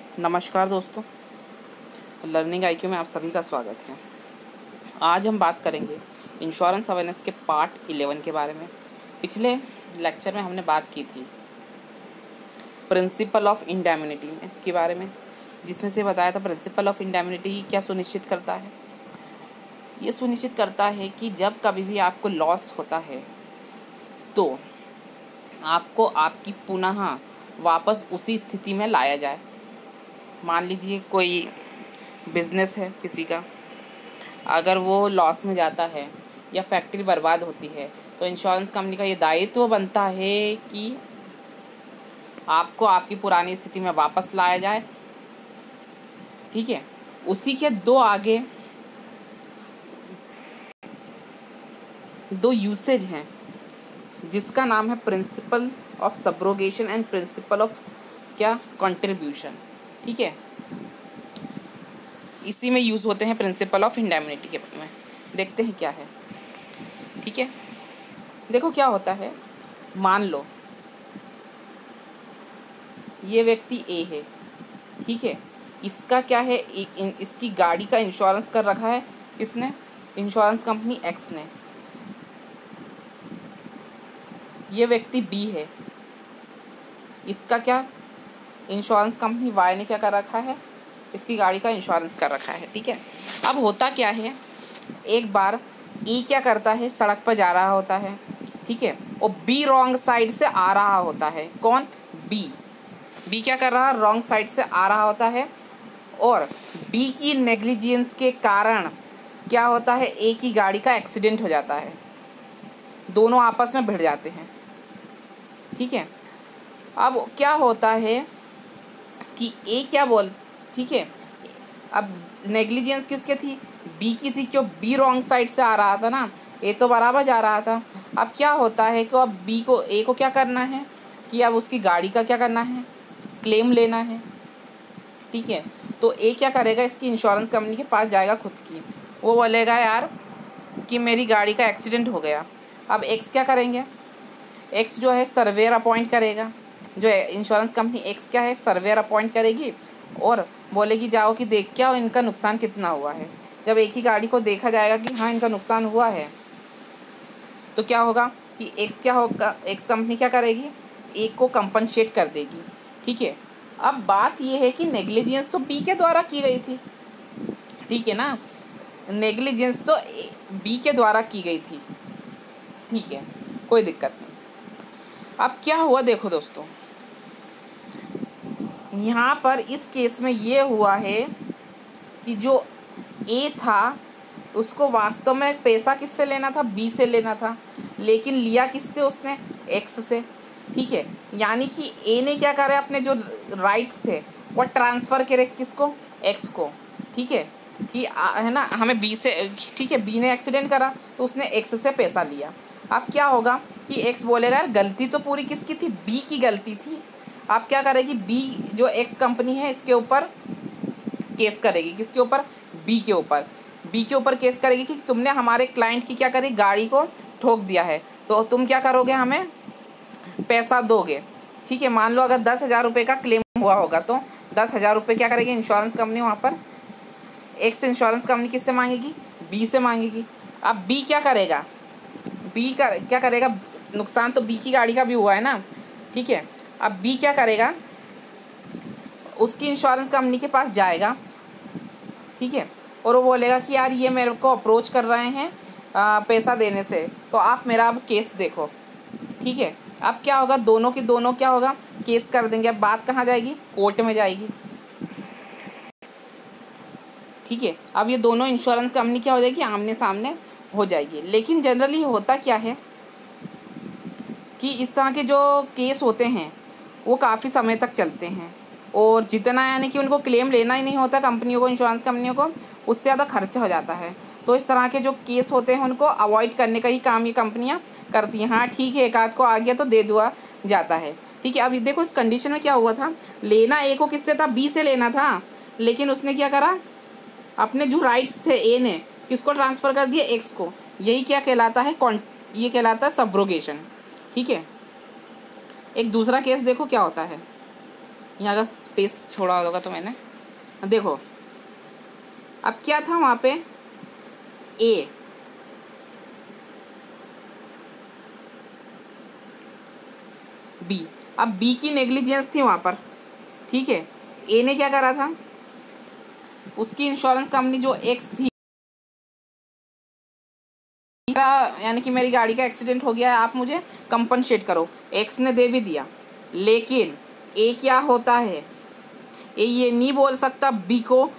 नमस्कार दोस्तों, learning IQ में आप सभी का स्वागत है। आज हम बात करेंगे इंश्योरेंस अवेयरनेस के पार्ट 11 के बारे में। पिछले लेक्चर में हमने बात की थी प्रिंसिपल ऑफ इंडेमनिटी के बारे में, जिसमें से बताया था प्रिंसिपल ऑफ इंडेमनिटी क्या सुनिश्चित करता है। ये सुनिश्चित करता है कि जब कभी भी आपको लॉस होता है तो आपको आपकी पुनः वापस उसी स्थिति में लाया जाए। मान लीजिए कोई बिजनेस है किसी का, अगर वो लॉस में जाता है या फैक्ट्री बर्बाद होती है तो इंश्योरेंस कंपनी का ये दायित्व बनता है कि आपको आपकी पुरानी स्थिति में वापस लाया जाए। ठीक है, उसी के दो यूसेज हैं, जिसका नाम है principal of subrogation and principle of contribution. ठीक है, इसी में यूज़ होते हैं प्रिंसिपल ऑफ इंडेमनिटी के बारे में। देखते हैं क्या है। ठीक है, देखो क्या होता है। मान लो ये व्यक्ति ए है, ठीक है, इसका क्या है, इसकी गाड़ी का इंश्योरेंस कर रखा है किसने, इंश्योरेंस कंपनी एक्स ने। ये व्यक्ति बी है, इसका क्या इंश्योरेंस कंपनी वाई ने क्या कर रखा है, इसकी गाड़ी का इंश्योरेंस कर रखा है। ठीक है, अब होता क्या है, एक बार ई क्या करता है, सड़क पर जा रहा होता है, ठीक है, और बी रॉन्ग साइड से आ रहा होता है। कौन, बी क्या कर रहा है, रॉन्ग साइड से आ रहा होता है, और बी की नेग्लिजेंस के कारण क्या होता है, ए की गाड़ी का एक्सीडेंट हो जाता है, दोनों आपस में भिड़ जाते हैं। ठीक है, अब क्या होता है कि ए क्या बोल, ठीक है, अब नेग्लिजेंस किसके थी, बी की थी, क्यों, बी रॉन्ग साइड से आ रहा था ना, ए तो बराबर जा रहा था। अब क्या होता है कि अब बी को, ए को क्या करना है कि अब उसकी गाड़ी का क्या करना है, क्लेम लेना है। ठीक है, तो ए क्या करेगा, इसकी इंश्योरेंस कंपनी के पास जाएगा खुद की, वो बोलेगा यार कि मेरी गाड़ी का एक्सीडेंट हो गया। अब एक्स क्या करेंगे, एक्स जो है सर्वेयर अपॉइंट करेगा, जो इंश्योरेंस कंपनी एक्स क्या है, सर्वेयर अपॉइंट करेगी और बोलेगी जाओ कि देख क्या इनका नुकसान कितना हुआ है। जब एक ही गाड़ी को देखा जाएगा कि हाँ इनका नुकसान हुआ है, तो क्या होगा कि एक्स क्या होगा, एक्स कंपनी क्या करेगी, एक को कंपनसेट कर देगी। ठीक है, अब बात ये है कि नेग्लिजेंस तो बी के द्वारा की गई थी, ठीक है ना, नेग्लिजेंस तो बी के द्वारा की गई थी। ठीक है, कोई दिक्कत नहीं। अब क्या हुआ, देखो दोस्तों, यहाँ पर इस केस में ये हुआ है कि जो ए था उसको वास्तव में पैसा किससे लेना था, बी से लेना था, लेकिन लिया किससे उसने, एक्स से। ठीक है, यानी कि ए ने क्या करा, अपने जो राइट्स थे वो ट्रांसफ़र करे किसको, एक्स को। ठीक है, कि है ना, हमें बी से, ठीक है, बी ने एक्सीडेंट करा तो उसने एक्स से पैसा लिया। अब क्या होगा कि एक्स बोलेगा यार गलती तो पूरी किसकी थी, बी की गलती थी। आप क्या करेगी, बी जो एक्स कंपनी है इसके ऊपर केस करेगी, किसके ऊपर, बी के ऊपर, बी के ऊपर केस करेगी कि तुमने हमारे क्लाइंट की क्या करी, गाड़ी को ठोक दिया है, तो तुम क्या करोगे, हमें पैसा दोगे। ठीक है, मान लो अगर 10,000 रुपये का क्लेम हुआ होगा तो 10,000 रुपये क्या करेगी इंश्योरेंस कंपनी, वहाँ पर एक्स इंश्योरेंस कंपनी किससे मांगेगी, बी से मांगेगी। अब बी क्या करेगा, बी का क्या करेगा, नुकसान तो बी की गाड़ी का भी हुआ है ना। ठीक है, अब बी क्या करेगा, उसकी इंश्योरेंस कंपनी के पास जाएगा, ठीक है, और वो बोलेगा कि यार ये मेरे को अप्रोच कर रहे हैं पैसा देने से, तो आप मेरा अब केस देखो। ठीक है, अब क्या होगा, दोनों की दोनों क्या होगा, केस कर देंगे। अब बात कहाँ जाएगी, कोर्ट में जाएगी। ठीक है, अब ये दोनों इंश्योरेंस कंपनी क्या हो जाएगी, आमने सामने हो जाएगी। लेकिन जनरली होता क्या है कि इस तरह के जो केस होते हैं वो काफ़ी समय तक चलते हैं, और जितना यानी कि उनको क्लेम लेना ही नहीं होता कंपनियों को, इंश्योरेंस कंपनियों को, उससे ज़्यादा खर्चा हो जाता है। तो इस तरह के जो केस होते हैं उनको अवॉइड करने का ही काम ये कंपनियां करती हैं। हाँ ठीक है, एक आध को आ गया तो दे दिया जाता है। ठीक है, अब देखो इस कंडीशन में क्या हुआ था, लेना ए को किससे था, बी से लेना था, लेकिन उसने क्या करा, अपने जो राइट्स थे ए ने किसको ट्रांसफ़र कर दिया, एक्स को। यही क्या कहलाता है, ये कहलाता है सब्रोगेशन। ठीक है, एक दूसरा केस देखो क्या होता है, यहाँ का स्पेस छोड़ा होगा तो मैंने, देखो अब क्या था वहाँ पे, ए, बी, अब बी की नेग्लिजेंस थी वहाँ पर, ठीक है। ए ने क्या करा था, उसकी इंश्योरेंस कंपनी जो एक्स थी, यानी कि मेरी गाड़ी का एक्सीडेंट हो गया है, आप मुझे कंपनसेट करो, एक्स ने दे भी दिया, लेकिन ए क्या होता है, ये नहीं बोल सकता बी को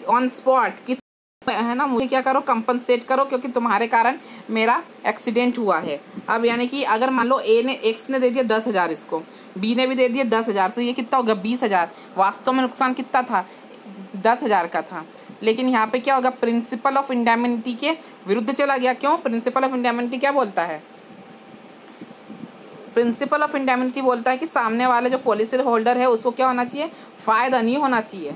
ऑन स्पॉट कि है ना मुझे क्या करो, कंपनसेट करो, क्योंकि तुम्हारे कारण मेरा एक्सीडेंट हुआ है। अब यानी कि अगर मान लो एक्स ने दे दिया 10,000 इसको, बी ने भी दे दिया 10,000, तो ये कितना होगा 20,000। वास्तव में नुकसान कितना था, 10,000 का था। लेकिन यहाँ पे क्या होगा, प्रिंसिपल ऑफ इंडेमनिटी के विरुद्ध चला गया। क्यों, प्रिंसिपल ऑफ इंडेमनिटी क्या बोलता है, प्रिंसिपल ऑफ इंडेमनिटी बोलता है कि सामने वाले जो पॉलिसी होल्डर है उसको क्या होना चाहिए, फ़ायदा नहीं होना चाहिए,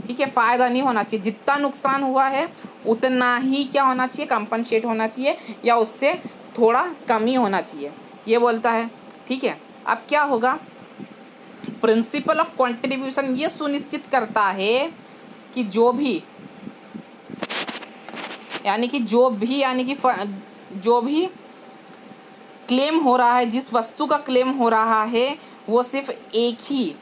ठीक है, फ़ायदा नहीं होना चाहिए, जितना नुकसान हुआ है उतना ही क्या होना चाहिए, कंपनसेट होना चाहिए, या उससे थोड़ा कम ही होना चाहिए, ये बोलता है, ठीक है। अब क्या होगा, प्रिंसिपल ऑफ कंट्रीब्यूशन ये सुनिश्चित करता है कि जो भी क्लेम हो रहा है, जिस वस्तु का क्लेम हो रहा है, वो सिर्फ एक ही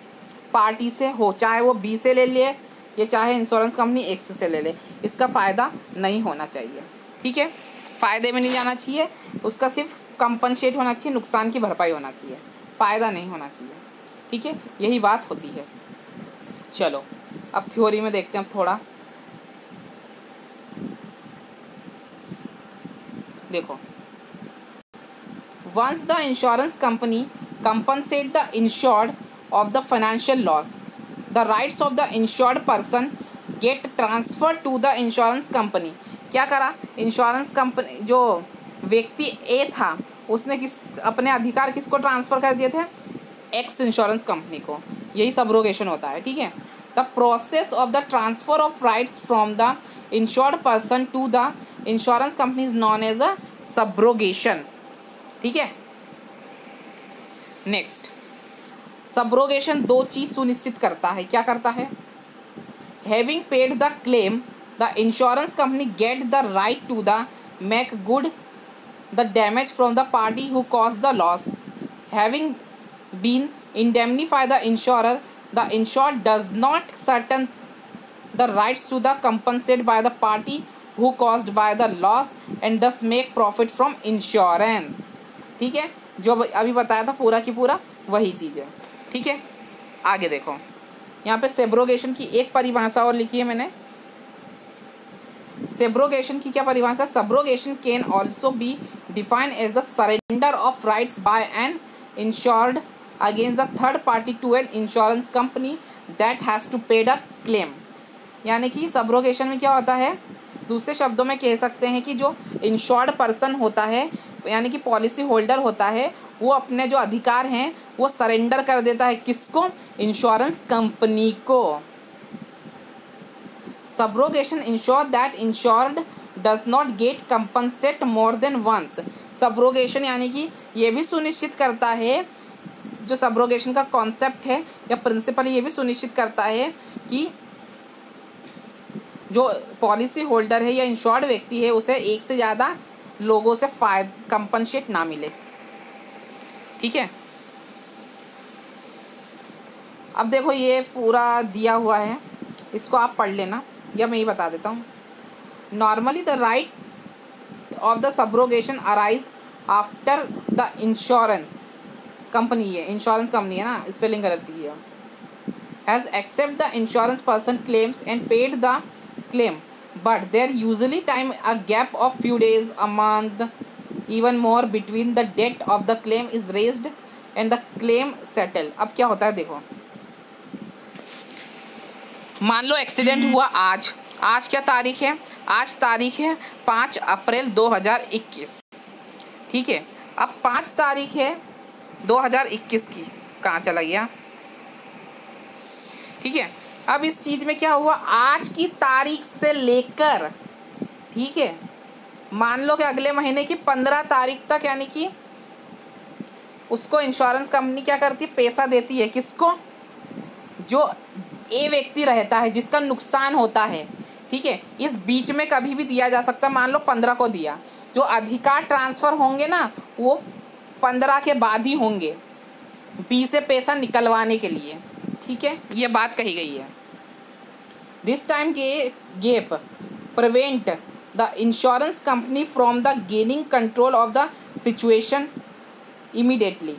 पार्टी से हो, चाहे वो बी से ले ले या चाहे इंश्योरेंस कंपनी एक्स से ले ले, इसका फ़ायदा नहीं होना चाहिए, ठीक है, फ़ायदे में नहीं जाना चाहिए, उसका सिर्फ कंपनसेट होना चाहिए, नुकसान की भरपाई होना चाहिए, फ़ायदा नहीं होना चाहिए, ठीक है, यही बात होती है। चलो अब थ्योरी में देखते हैं अब थोड़ा, देखो, once the insurance company compensate the insured of the financial loss, the rights of the insured person get transferred to the insurance company। क्या करा, इंश्योरेंस कंपनी जो व्यक्ति ए था उसने अपने अधिकार किसको ट्रांसफ़र कर दिए थे, एक्स इंश्योरेंस कंपनी को, यही सब्रोगेशन होता है, ठीक है। The process of the transfer of rights from the insured person to the insurance company is known as a subrogation, ठीक है। नेक्स्ट, सब्रोगेशन दो चीज़ सुनिश्चित करता है, क्या करता है, having paid the claim the insurance company get the right to the make good the damage from the party who cause the loss, having been indemnify the insurer, the insured does not certain the rights to the compensate by the party who caused by the loss and thus make profit from insurance, ठीक है, जो अभी बताया था पूरा की पूरा वही चीज़ है, ठीक है। आगे देखो, यहाँ पे सेब्रोगेशन की एक परिभाषा और लिखी है मैंने, सेब्रोगेशन की क्या परिभाषा, subrogation can also be defined as the surrender of rights by an insured against the third party to an insurance company that has to pay the claim. यानी कि सब्रोगेशन में क्या होता है, दूसरे शब्दों में कह सकते हैं कि जो इंश्योर्ड पर्सन होता है, यानी कि पॉलिसी होल्डर होता है, वो अपने जो अधिकार हैं वो सरेंडर कर देता है, किसको, इंश्योरेंस कंपनी को। Subrogation insure that insured does not get compensate more than once. Subrogation यानी कि ये भी सुनिश्चित करता है, जो सब्रोगेशन का कॉन्सेप्ट है या प्रिंसिपल ये भी सुनिश्चित करता है कि जो पॉलिसी होल्डर है या इंश्योर्ड व्यक्ति है उसे एक से ज़्यादा लोगों से कंपनसेट ना मिले, ठीक है। अब देखो ये पूरा दिया हुआ है, इसको आप पढ़ लेना या मैं ये बता देता हूँ। Normally the right of the subrogation arise after the insurance company, ये इंश्योरेंस कंपनी है ना, स्पेलिंग गलत दी है, has accept the insurance person claims and paid the claim, but there usually time a gap of few days, a month, even more between the date of the claim is raised and the claim settled। अब क्या होता है देखो, मान लो accident हुआ आज क्या तारीख है, आज तारीख है 5 अप्रैल 2021, ठीक है। अब 5 तारीख है 2021 की, कहाँ चला गया, ठीक है। अब इस चीज़ में क्या हुआ, आज की तारीख से लेकर, ठीक है, मान लो कि अगले महीने की 15 तारीख तक, यानी कि उसको इंश्योरेंस कंपनी क्या करती है, पैसा देती है, किसको, जो ए व्यक्ति रहता है जिसका नुकसान होता है, ठीक है, इस बीच में कभी भी दिया जा सकता है। मान लो 15 को दिया, जो अधिकार ट्रांसफ़र होंगे ना वो 15 के बाद ही होंगे बी से पैसा निकलवाने के लिए, ठीक है, ये बात कही गई है। This time gap prevent the insurance company from the gaining control of the situation immediately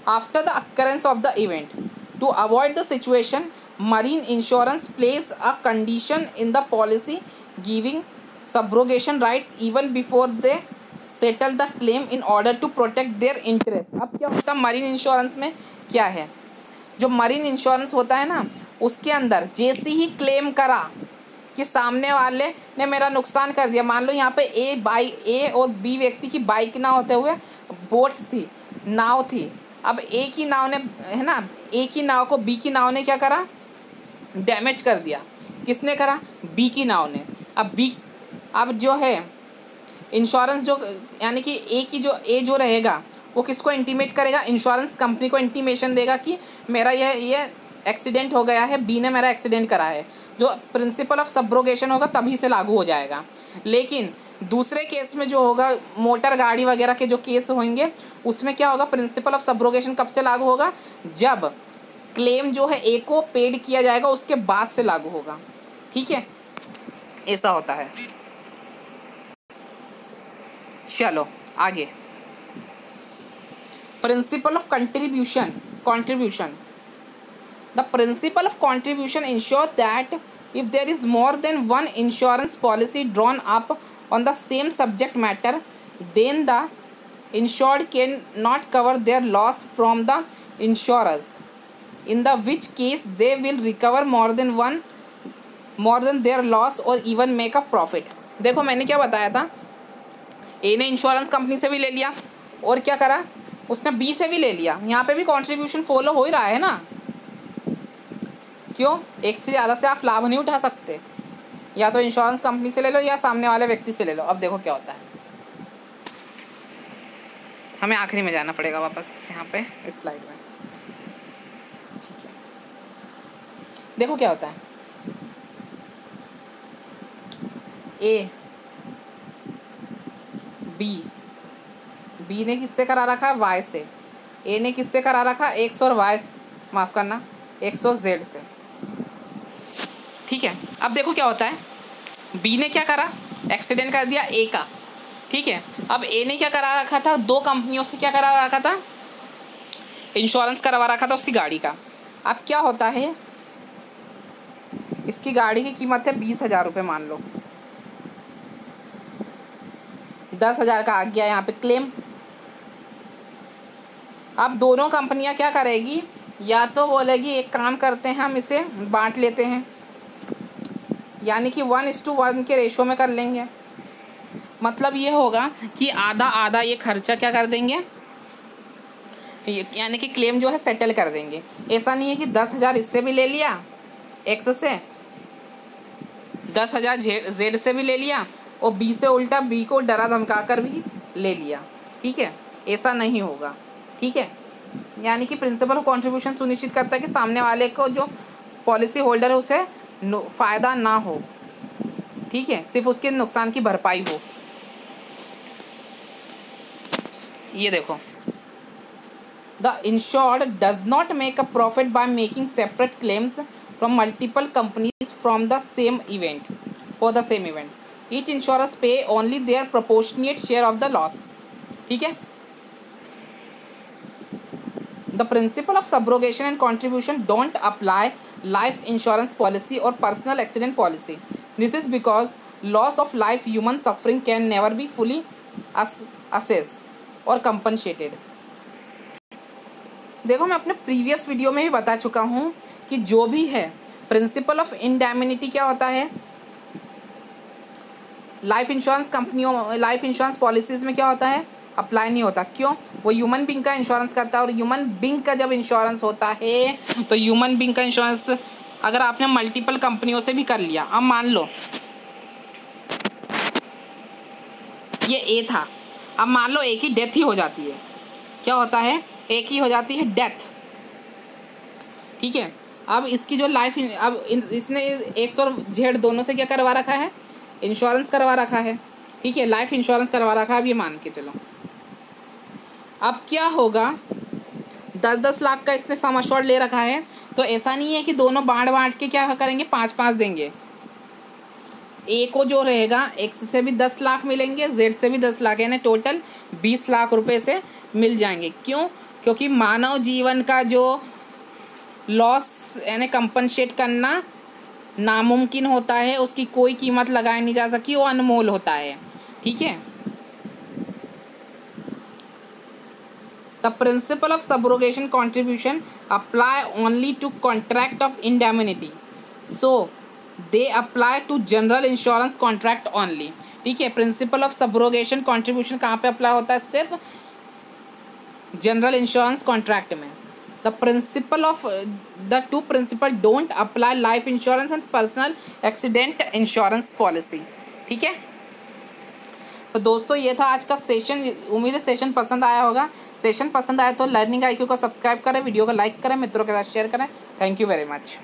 after the occurrence of the event. To avoid the situation, marine insurance places a condition in the policy giving subrogation rights even before they settle the claim in order to protect their interest. अब क्या होता है marine insurance में, क्या है, जो marine insurance होता है ना उसके अंदर जैसे ही क्लेम करा कि सामने वाले ने मेरा नुकसान कर दिया, मान लो यहाँ पे ए और बी व्यक्ति की बाइक ना होते हुए बोट्स थी, नाव थी। अब ए की नाव ने, है ना, ए की नाव को बी की नाव ने क्या करा, डैमेज कर दिया। किसने करा, बी की नाव ने। अब जो है इंश्योरेंस जो, यानी कि ए जो रहेगा वो किसको इंटीमेट करेगा, इंश्योरेंस कंपनी को इंटीमेशन देगा कि मेरा ये एक्सीडेंट हो गया है, बी ने मेरा एक्सीडेंट करा है। जो प्रिंसिपल ऑफ सब्रोगेशन होगा तभी से लागू हो जाएगा। लेकिन दूसरे केस में जो होगा, मोटर गाड़ी वगैरह के जो केस होंगे उसमें क्या होगा, प्रिंसिपल ऑफ सब्रोगेशन कब से लागू होगा, जब क्लेम जो है ए को पेड किया जाएगा उसके बाद से लागू होगा, ठीक है, ऐसा होता है। चलो आगे, principle of contribution The principle of contribution ensures that if there is more than one insurance policy drawn up on the same subject matter, then the insured cannot cover their loss from the insurers, in the which case they will recover more than their loss or even make a profit. देखो मैंने क्या बताया था, ए ने insurance company से भी ले लिया और क्या करा उसने बी से भी ले लिया। यहाँ पे भी कॉन्ट्रीब्यूशन फॉलो हो ही रहा है ना, क्यों, एक से ज़्यादा से आप लाभ नहीं उठा सकते, या तो इंश्योरेंस कंपनी से ले लो या सामने वाले व्यक्ति से ले लो। अब देखो क्या होता है, हमें आखिरी में जाना पड़ेगा वापस यहाँ पे इस स्लाइड में, ठीक है। देखो क्या होता है, ए बी ने किससे करा रखा है, वाई से। ए ने किससे करा रखा, एक्स और वाई, माफ़ करना, एक्स और जेड से, ठीक है। अब देखो क्या होता है, बी ने क्या करा, एक्सीडेंट कर दिया ए का, ठीक है। अब ए ने क्या करा रखा था, दो कंपनियों से क्या करा रखा था, इंश्योरेंस करवा रखा था उसकी गाड़ी का। अब क्या होता है, इसकी गाड़ी की कीमत है 20,000 रुपये, मान लो 10,000 का आ गया यहाँ पे क्लेम। अब दोनों कंपनियां क्या करेगी, या तो बोलेगी एक काम करते हैं हम इसे बांट लेते हैं, यानी कि 1:1 के रेशो में कर लेंगे। मतलब ये होगा कि आधा आधा ये खर्चा क्या कर देंगे, यानी कि क्लेम जो है सेटल कर देंगे। ऐसा नहीं है कि 10,000 इससे भी ले लिया एक्स से, 10,000 जेड से भी ले लिया और बी से उल्टा बी को डरा धमका कर भी ले लिया, ठीक है, ऐसा नहीं होगा, ठीक है। यानी कि प्रिंसिपल कंट्रीब्यूशन सुनिश्चित करता है कि सामने वाले को जो पॉलिसी होल्डर है उसे फ़ायदा ना हो, ठीक है, सिर्फ उसके नुकसान की भरपाई हो। ये देखो, the insured does not make a profit by making separate claims from multiple companies from the same event for the same event, each insurance pay only their proportionate share of the loss, ठीक है। The principle of subrogation and contribution don't apply life insurance policy or personal accident policy. This is because loss of life, human suffering can never be fully assessed or compensated. देखो मैं अपने previous video में भी बता चुका हूँ कि जो भी है प्रिंसिपल ऑफ इंडैमिनिटी क्या होता है, लाइफ इंश्योरेंस कंपनियों, लाइफ इंश्योरेंस पॉलिसीज़ में क्या होता है, अप्लाई नहीं होता। क्यों, वो ह्यूमन बींग का इंश्योरेंस करता है, और ह्यूमन बींग का जब इंश्योरेंस होता है तो ह्यूमन बींग का इंश्योरेंस अगर आपने मल्टीपल कंपनियों से भी कर लिया, अब मान लो ये ए था, अब मान लो ए की डेथ ही हो जाती है, क्या होता है, एक ही हो जाती है डेथ। ठीक है, अब इसकी जो लाइफ, अब इसने एक्स और जेड दोनों से क्या करवा रखा है, इंश्योरेंस करवा रखा है। ठीक है, लाइफ इंश्योरेंस करवा रखा है, अब ये मान के चलो। अब क्या होगा, 10-10 लाख का इसने सम अश्योर्ड ले रखा है, तो ऐसा नहीं है कि दोनों बांट के क्या करेंगे, 5-5 देंगे। ए को जो रहेगा, एक्स से भी 10 लाख मिलेंगे, जेड से भी 10 लाख, यानी टोटल 20 लाख रुपए से मिल जाएंगे। क्यों? क्योंकि मानव जीवन का जो लॉस यानी कंपनसेट करना नामुमकिन होता है, उसकी कोई कीमत लगाई नहीं जा सकी, वो अनमोल होता है। ठीक है, the principle of subrogation contribution apply only to contract of indemnity, so they apply to general insurance contract only. ठीक है, प्रिंसिपल ऑफ सब्रोगेशन कॉन्ट्रीब्यूशन कहाँ पे अप्लाई होता है, सिर्फ जनरल इंश्योरेंस कॉन्ट्रैक्ट में। The principle of the two principle don't apply life insurance and personal accident insurance policy. ठीक है, तो दोस्तों ये था आज का सेशन। उम्मीद है सेशन पसंद आया होगा। सेशन पसंद आया तो लर्निंग IQ को सब्सक्राइब करें, वीडियो को लाइक करें, मित्रों के साथ शेयर करें। Thank you very much.